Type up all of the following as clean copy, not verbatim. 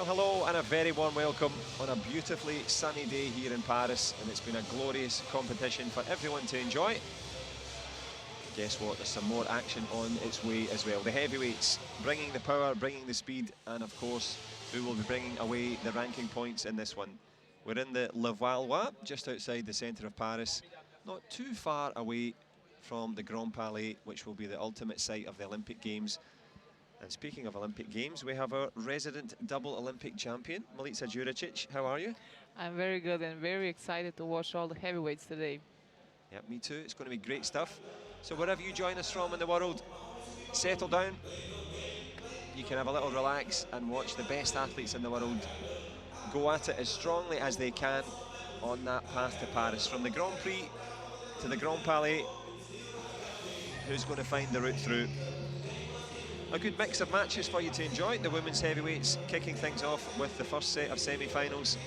Well, hello and a very warm welcome on a beautifully sunny day here in Paris, and it's been a glorious competition for everyone to enjoy. Guess what, there's some more action on its way as well. The heavyweights bringing the power, bringing the speed, and of course, who will be bringing away the ranking points in this one. We're in the Le Valois, just outside the centre of Paris, not too far away from the Grand Palais, which will be the ultimate site of the Olympic Games. And speaking of Olympic Games, we have our resident double Olympic champion, Milica Juricic. How are you? I'm very good and very excited to watch all the heavyweights today. Yep, me too. It's going to be great stuff. So wherever you join us from in the world, settle down. You can have a little relax and watch the best athletes in the world go at it as strongly as they can on that path to Paris. From the Grand Prix to the Grand Palais, who's going to find the route through? A good mix of matches for you to enjoy. The women's heavyweights kicking things off with the first set of semi-finals.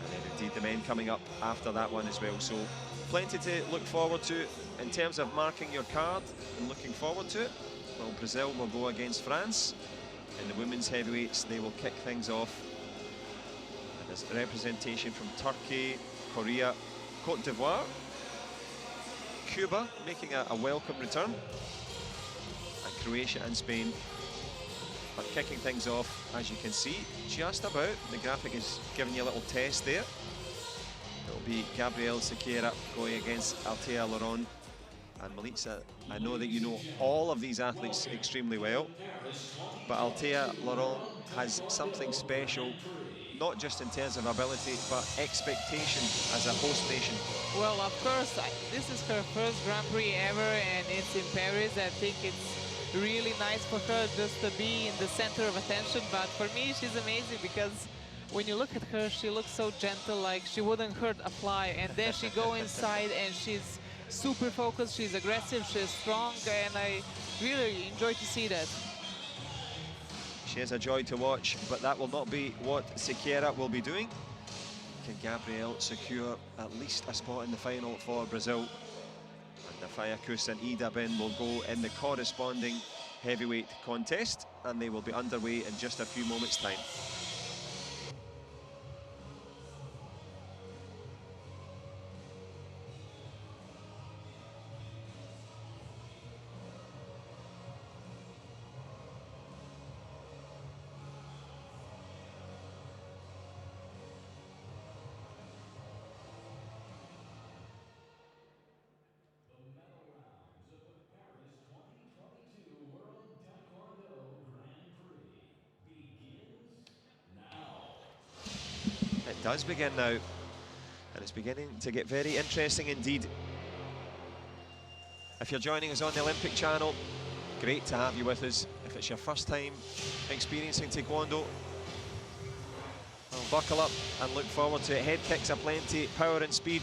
And then indeed the men coming up after that one as well. So plenty to look forward to in terms of marking your card and looking forward to it. Well, Brazil will go against France. In the women's heavyweights, they will kick things off. And there's representation from Turkey, Korea, Cote d'Ivoire, Cuba making a welcome return. And Croatia and Spain are kicking things off, as you can see, just about. The graphic is giving you a little test there. It'll be Gabrielle SIQUEIRA going against Althea Laurent. And Milica, I know that you know all of these athletes extremely well, but Althea Laurent has something special, not just in terms of ability, but expectation as a host nation. Well, of course, this is her first Grand Prix ever, and it's in Paris. I think it's really nice for her just to be in the center of attention, but for me she's amazing because when you look at her, she looks so gentle, like she wouldn't hurt a fly, and then she go inside and she's super focused, she's aggressive, she's strong, and I really enjoy to see that. She is a joy to watch, but that will not be what SIQUEIRA will be doing. Can Gabrielle secure at least a spot in the final for Brazil? And Nafaya Kus and Ida Ben will go in the corresponding heavyweight contest, and they will be underway in just a few moments' time. It does begin now, and it's beginning to get very interesting indeed. If you're joining us on the Olympic channel, great to have you with us. If it's your first time experiencing Taekwondo, well, buckle up and look forward to it. Head kicks aplenty, power and speed.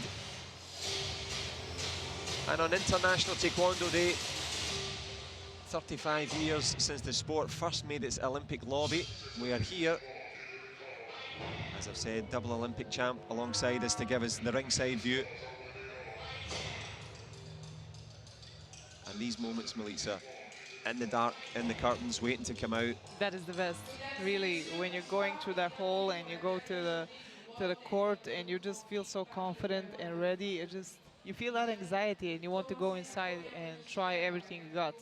And on International Taekwondo Day, 35 years since the sport first made its Olympic lobby, we are here. As I've said, double Olympic champ alongside us to give us the ringside view. And these moments, Milica, in the dark, in the curtains, waiting to come out. That is the best, really, when you're going through that hall and you go to the court and you just feel so confident and ready. You feel that anxiety and you want to go inside and try everything you got.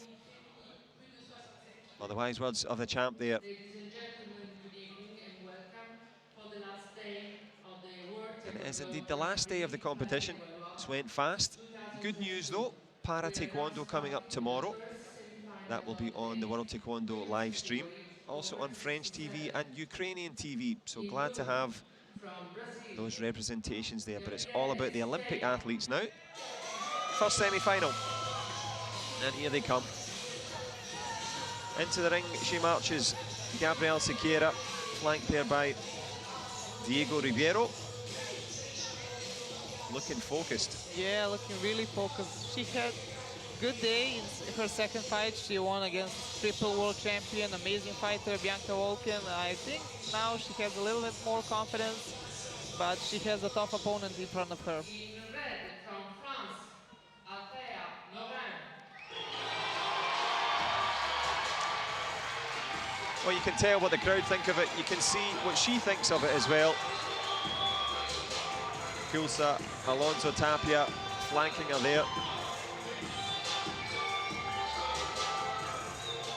Well, the wise words of the champ there. And it is indeed the last day of the competition. It's went fast. Good news though, Para Taekwondo coming up tomorrow. That will be on the World Taekwondo live stream. Also on French TV and Ukrainian TV. So glad to have those representations there. But it's all about the Olympic athletes now. First semi-final. And here they come. Into the ring she marches. Gabrielle SIQUEIRA, flanked there by Diego Ribeiro. Looking focused. Yeah, looking really focused. She had a good day in her second fight. She won against triple world champion, amazing fighter Bianca Volkan. I think now she has a little bit more confidence, but she has a tough opponent in front of her. Well, you can tell what the crowd think of it. You can see what she thinks of it as well. Kulsa, Alonso Tapia flanking her there.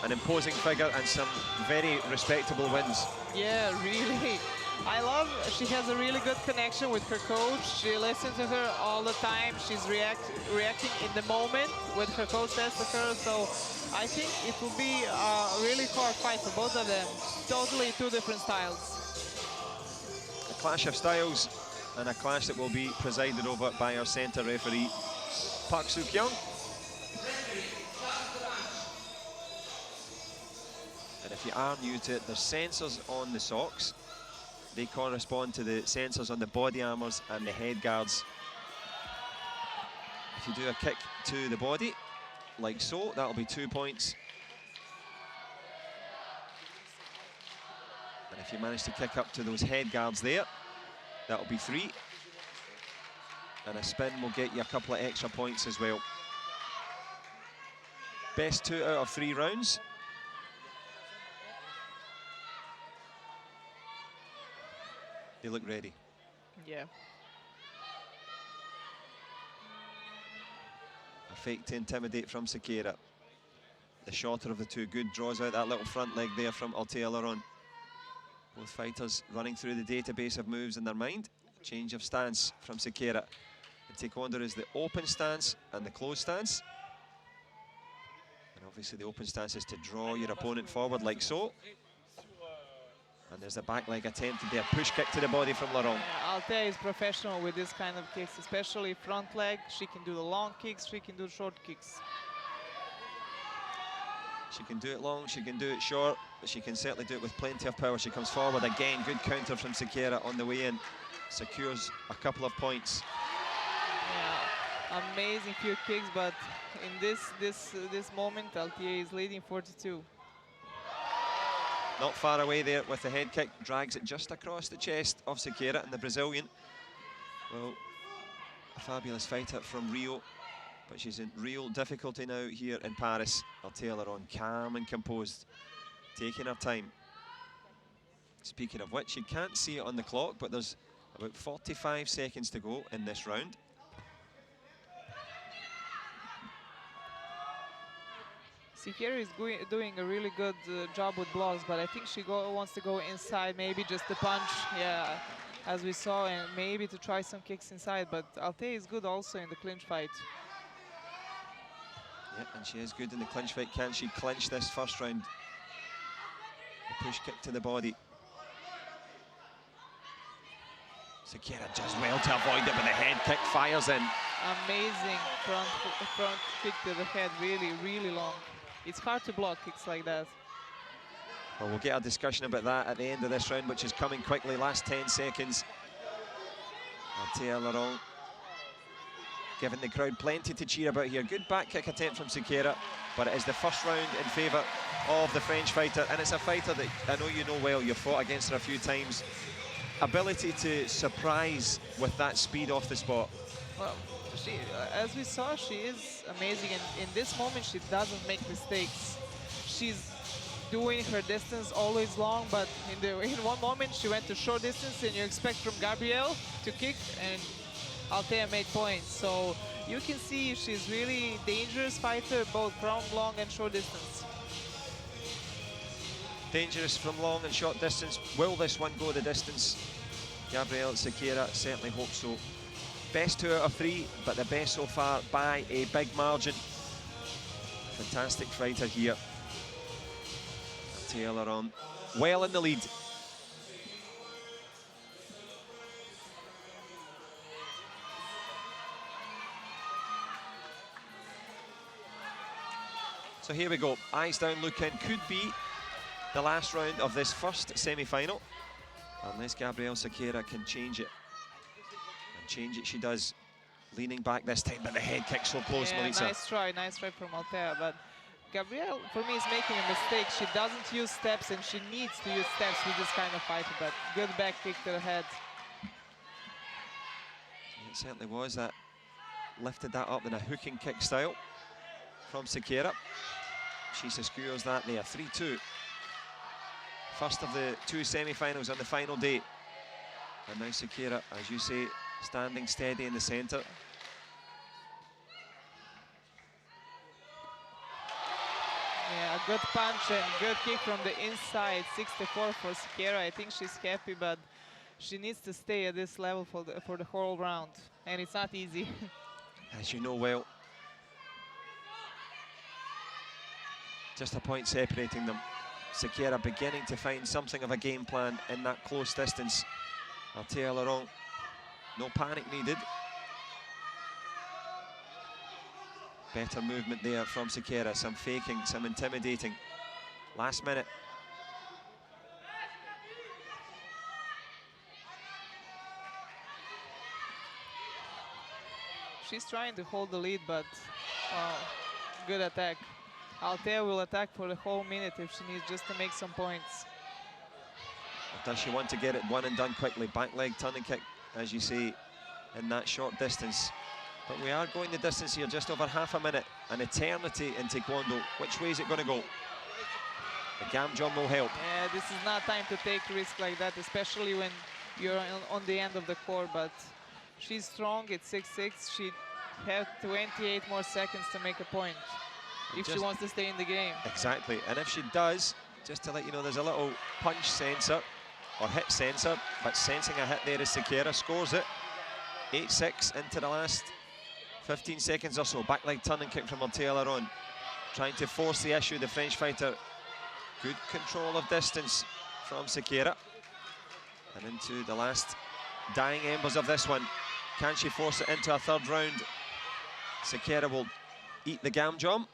An imposing figure and some very respectable wins. Yeah, really. I love, she has a really good connection with her coach. She listens to her all the time. She's reacting in the moment when her coach says to her. So I think it will be a really hard fight for both of them. Totally two different styles. A clash of styles and a clash that will be presided over by our centre referee, Park Soo-kyung. And if you are new to it, there's sensors on the socks. They correspond to the sensors on the body armours and the head guards. If you do a kick to the body, like so, that'll be 2 points. And if you manage to kick up to those head guards there, that'll be 3. And a spin will get you a couple of extra points as well. Best 2 out of 3 rounds. They look ready. Yeah. A fake to intimidate from SIQUEIRA. The shorter of the two. Good, draws out that little front leg there from Althea LAURIN. Both fighters running through the database of moves in their mind. Change of stance from SIQUEIRA. In Taekwondo is the open stance and the closed stance. And obviously the open stance is to draw your opponent forward like so. And there's a back leg attempt to be a push kick to the body from LAURIN. Yeah, Althea is professional with this kind of kicks, especially front leg. She can do the long kicks, she can do short kicks. She can do it long, she can do it short, but she can certainly do it with plenty of power. She comes forward again, good counter from SIQUEIRA on the way in. Secures a couple of points. Yeah, amazing few kicks, but in this moment, Althea is leading 42. Not far away there with the head kick, drags it just across the chest of SIQUEIRA, and the Brazilian, well, a fabulous fighter from Rio, but she's in real difficulty now here in Paris. Althea LAURIN, calm and composed, taking her time. Speaking of which, you can't see it on the clock, but there's about 45 seconds to go in this round. SIQUEIRA is doing a really good job with blocks, but I think she wants to go inside, maybe just a punch, yeah, as we saw, and maybe to try some kicks inside. But Althea is good also in the clinch fight. Yeah, and she is good in the clinch fight. Can she clinch this first round? A push kick to the body. SIQUEIRA does well to avoid it, but the head kick fires in. Amazing front kick to the head, really, really long. It's hard to block kicks like that. Well, we'll get a discussion about that at the end of this round, which is coming quickly. Last 10 seconds. Althea LAURIN giving the crowd plenty to cheer about here. Good back kick attempt from SIQUEIRA, but it is the first round in favour of the French fighter, and it's a fighter that I know you know well. You've fought against her a few times. Ability to surprise with that speed off the spot. Well, she, as we saw, she is amazing, and in this moment she doesn't make mistakes. She's doing her distance always long, but in one moment she went to short distance, and you expect from Gabrielle to kick, and Althea made points. So you can see she's really dangerous fighter, both from long and short distance. Dangerous from long and short distance. Will this one go the distance? Gabrielle SIQUEIRA certainly hopes so. Best 2 out of 3, but the best so far by a big margin. Fantastic fighter here. Althea LAURIN, well in the lead. So here we go, eyes down, look in. Could be the last round of this first semi-final, unless Gabrielle SIQUEIRA can change it. And change it she does. Leaning back this time, but the head kick so close, Yeah, Melissa. nice try from Althea, but Gabrielle, for me, is making a mistake. She doesn't use steps, and she needs to use steps with this kind of fighter, but good back kick to the head. It certainly was. That lifted that up in a hooking kick style from SIQUEIRA. She secures that there, 3-2. First of the two semi-finals on the final day. And now SIQUEIRA, as you say, standing steady in the centre. Yeah, a good punch and good kick from the inside. 64 for SIQUEIRA. I think she's happy, but she needs to stay at this level for the whole round. And it's not easy. As you know well. Just a point separating them. SIQUEIRA beginning to find something of a game plan in that close distance. Althea Laurent, no panic needed. Better movement there from SIQUEIRA, some faking, some intimidating. Last minute. She's trying to hold the lead, but good attack. Althea will attack for the whole minute if she needs just to make some points. Does she want to get it one and done quickly? Back leg turning kick, as you say, in that short distance. But we are going the distance here, just over half a minute. An eternity in Taekwondo. Which way is it going to go? The gam jump will help. Yeah, this is not time to take risk like that, especially when you're on the end of the court. But she's strong, it's 6-6. She has 28 more seconds to make a point if she wants to stay in the game. Exactly, and if she does, just to let you know, there's a little punch sensor, or hit sensor, but sensing a hit there is SIQUEIRA, scores it. 8-6 into the last 15 seconds or so. Back leg turning kick from Althea Laurent. Trying to force the issue, the French fighter. Good control of distance from SIQUEIRA. And into the last dying embers of this one. Can she force it into a third round? SIQUEIRA will eat the gam jump.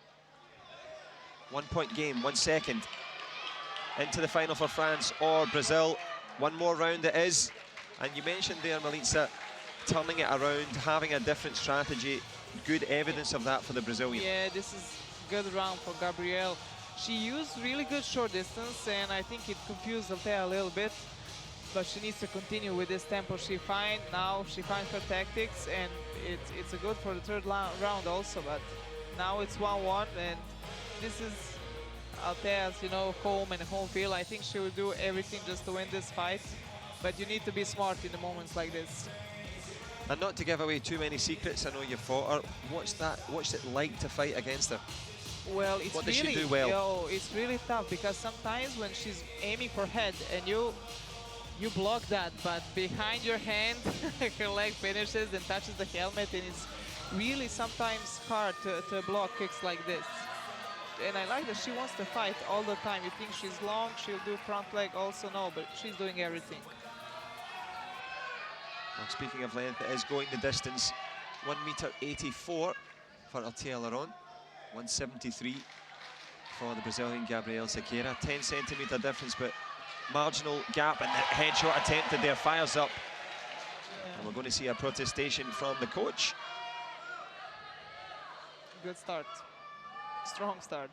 1 point game, 1 second. Into the final for France or Brazil. One more round it is. And you mentioned there, Milica, turning it around, having a different strategy. Good evidence of that for the Brazilian. Yeah, this is a good round for Gabrielle. She used really good short distance, and I think it confused Althea a little bit. But she needs to continue with this tempo. She finds her tactics, and it's a good for the third round also. But now it's 1-1, and this is Althea's, home and home field. I think she will do everything just to win this fight. But you need to be smart in the moments like this. And not to give away too many secrets, I know you fought her. What's it like to fight against her? Well, it's what does really, she do well? It's really tough because sometimes when she's aiming for head and you block that, but behind your hand, her leg finishes and touches the helmet, and it's really sometimes hard to block kicks like this. And I like that she wants to fight all the time. You think she's long, she'll do front leg also, no, but she's doing everything. Well, speaking of length, it is going the distance. 1m84 for Althea Laurent, 173 for the Brazilian Gabrielle SIQUEIRA. 10 centimetre difference, but marginal gap, and the headshot attempted there fires up. Yeah. And we're going to see a protestation from the coach. Good start. Strong start.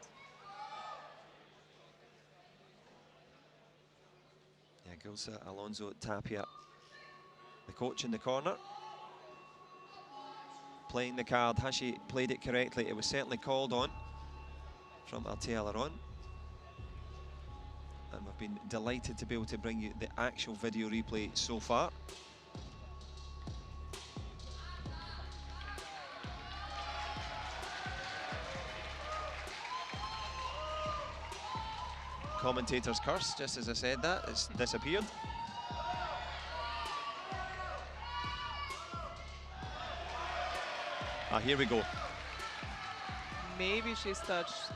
Yeah, Gulsa Alonso Tapia, the coach in the corner. Playing the card. Has she played it correctly? It was certainly called on from Althea Laurent. And we've been delighted to be able to bring you the actual video replay so far. Commentator's curse, just as I said that, it's disappeared. Here we go. Maybe she's touched.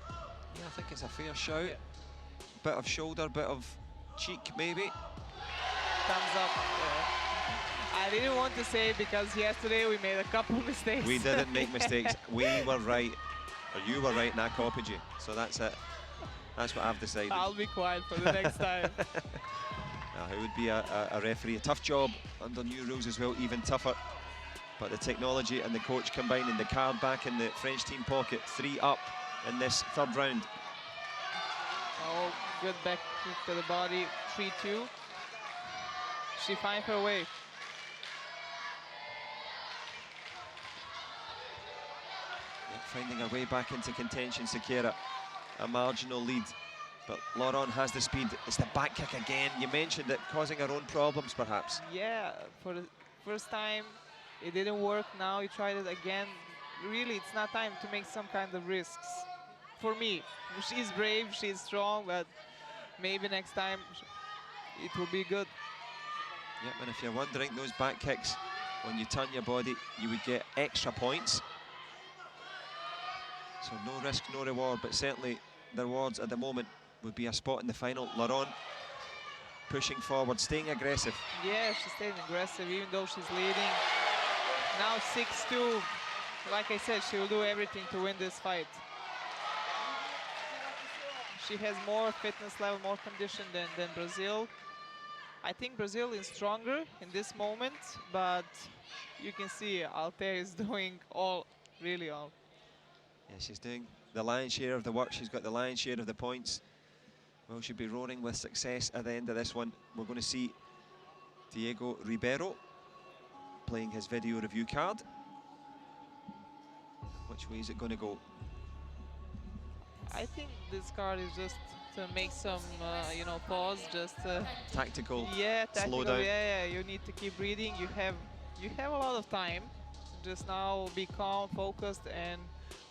Yeah, I think it's a fair shout. Yeah. Bit of shoulder, bit of cheek, maybe. Thumbs up. I didn't want to say because yesterday we made a couple of mistakes. We didn't make mistakes. We were right, or you were right, and I copied you. So that's it. That's what I've decided. I'll be quiet for the next time. It would be a referee. A tough job under new rules as well, even tougher. But the technology and the coach combining, the card back in the French team pocket. 3 up in this third round. Oh, good back kick to the body. 3-2. She finds her way. Finding her way back into contention, SIQUEIRA. A marginal lead But Laurin has the speed. It's the back kick again. You mentioned it causing her own problems, perhaps. Yeah, for the first time, it didn't work. Now he tried it again. Really, it's not time to make some kind of risks. For me, she's brave, she's strong, but maybe next time it will be good. Yep, and if you're wondering, those back kicks, when you turn your body, you would get extra points. So no risk, no reward, but certainly the rewards at the moment would be a spot in the final. Laurin pushing forward, staying aggressive. Yeah, she's staying aggressive, even though she's leading. Now 6-2. Like I said, she will do everything to win this fight. She has more fitness level, more condition than Brazil. I think Brazil is stronger in this moment, but you can see Altair is doing all, really all. Yeah, she's doing the lion's share of the work. She's got the lion's share of the points. Well, she'll be roaring with success at the end of this one. We're going to see Diego Ribeiro playing his video review card. Which way is it going to go? I think this card is just to make some, you know, pause, just tactical, yeah, tactical, slow down. Yeah, you need to keep breathing. You have a lot of time. Just now be calm, focused, and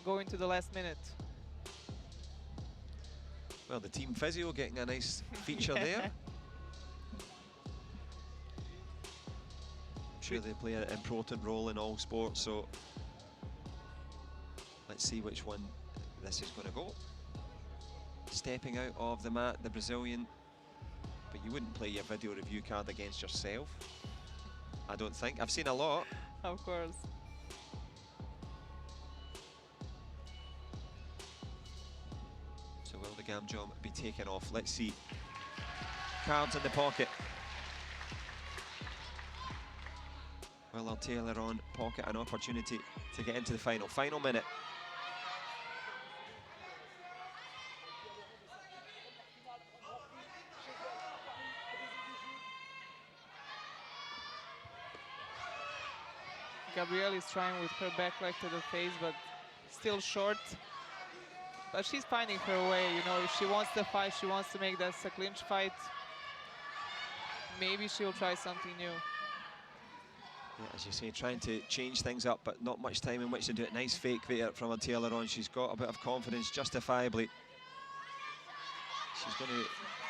go into the last minute. Well, the team physio getting a nice feature there. I'm sure they play an important role in all sports, so let's see which one this is going to go. Stepping out of the mat, the Brazilian, but you wouldn't play your video review card against yourself, I don't think. I've seen a lot. Of course. So will the Gamjom be taken off? Let's see. Cards in the pocket. Will Altair Laurin pocket an opportunity to get into the final? Final minute. Gabrielle is trying with her back leg to the face, but still short. But she's finding her way, you know, if she wants to fight, she wants to make that a clinch fight. Maybe she'll try something new. Yeah, as you say, trying to change things up, but not much time in which to do it. Nice fake there from Altair Laurin. She's got a bit of confidence, justifiably. She's going to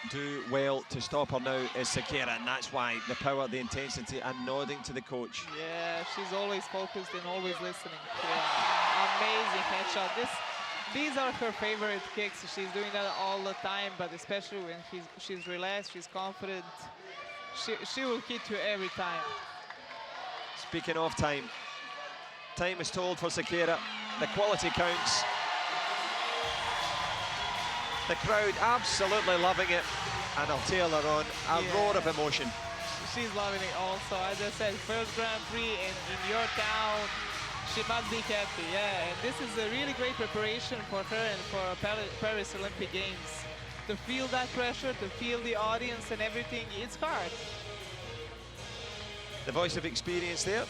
do well. To stop her now is SIQUEIRA, and that's why the power, the intensity, and nodding to the coach. Yeah, she's always focused and always listening. Yeah. Amazing headshot. These are her favorite kicks. She's doing that all the time, but especially when she's relaxed, she's confident. She will hit you every time. Speaking of time, time is told for SIQUEIRA. The quality counts. The crowd absolutely loving it, and Altair Laurin, a roar of emotion. She's loving it also. As I said, first Grand Prix in your town. She must be happy, yeah. And this is a really great preparation for her and for Paris Olympic Games. To feel that pressure, to feel the audience and everything, it's hard. The voice of experience there.